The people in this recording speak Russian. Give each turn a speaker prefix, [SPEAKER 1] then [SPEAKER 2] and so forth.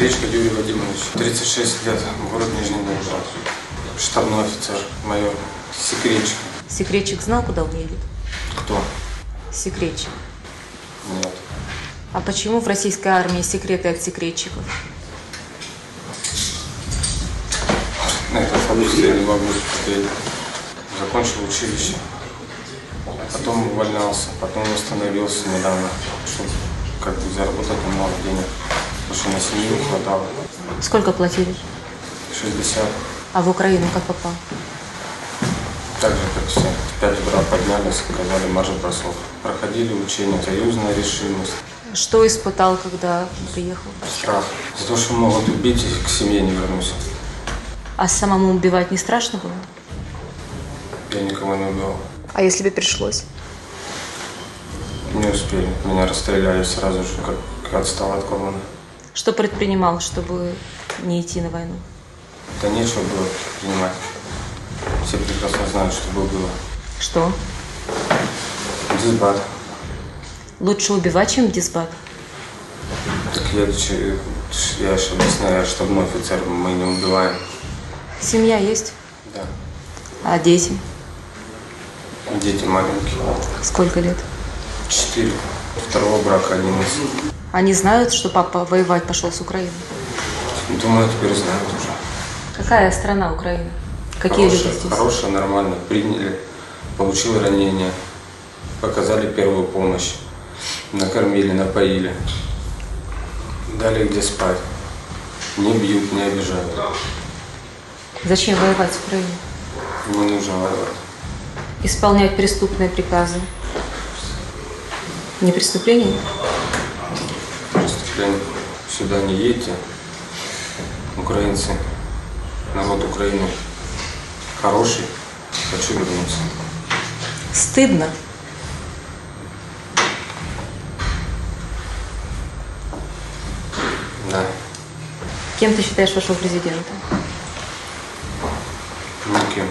[SPEAKER 1] Секречко Юрий Вадимович, 36 лет, город Нижний Новгород. Штабной офицер, майор. Секречко.
[SPEAKER 2] Секретчик знал, куда он едет?
[SPEAKER 1] Кто?
[SPEAKER 2] Секретчик.
[SPEAKER 1] Нет.
[SPEAKER 2] А почему в российской армии секреты от секретчиков?
[SPEAKER 1] На этот вопрос я не могу ответить. Закончил училище, потом увольнялся, потом восстановился недавно, чтобы как бы заработать немного денег, потому что на семью не хватало.
[SPEAKER 2] Сколько платили?
[SPEAKER 1] 60.
[SPEAKER 2] А в Украину как попал?
[SPEAKER 1] Так же, как все. 5 утра поднялись, сказали марш-бросок. Проходили учения, союзная решимость.
[SPEAKER 2] Что испытал, когда приехал?
[SPEAKER 1] Страх. За то, что могут убить и к семье не вернусь.
[SPEAKER 2] А самому убивать не страшно было?
[SPEAKER 1] Я никого не убил.
[SPEAKER 2] А если бы пришлось?
[SPEAKER 1] Не успели. Меня расстреляли сразу же, как отстал от колонны.
[SPEAKER 2] Что предпринимал, чтобы не идти на войну?
[SPEAKER 1] Да нечего было принимать. Все прекрасно знают, что было.
[SPEAKER 2] Что?
[SPEAKER 1] Дисбат.
[SPEAKER 2] Лучше убивать, чем дисбат?
[SPEAKER 1] Так я же объясняю, я штабной офицер, мы не убиваем.
[SPEAKER 2] Семья есть?
[SPEAKER 1] Да.
[SPEAKER 2] А дети?
[SPEAKER 1] Дети маленькие.
[SPEAKER 2] Сколько лет?
[SPEAKER 1] 4. Второго брака 11.
[SPEAKER 2] Они знают, что папа воевать пошел с Украины?
[SPEAKER 1] Думаю, теперь знают уже.
[SPEAKER 2] Какая страна Украина? Какие люди здесь?
[SPEAKER 1] Хорошая, нормально. Приняли, получил ранение, показали первую помощь, накормили, напоили, дали где спать. Не бьют, не обижают.
[SPEAKER 2] Зачем воевать с Украиной?
[SPEAKER 1] Не нужно воевать.
[SPEAKER 2] Исполнять преступные приказы. Не преступление?
[SPEAKER 1] Преступление. Сюда не едьте. Украинцы, народ Украины хороший, хочу вернуться.
[SPEAKER 2] Стыдно.
[SPEAKER 1] Да.
[SPEAKER 2] Кем ты считаешь вашего президента?
[SPEAKER 1] Никем.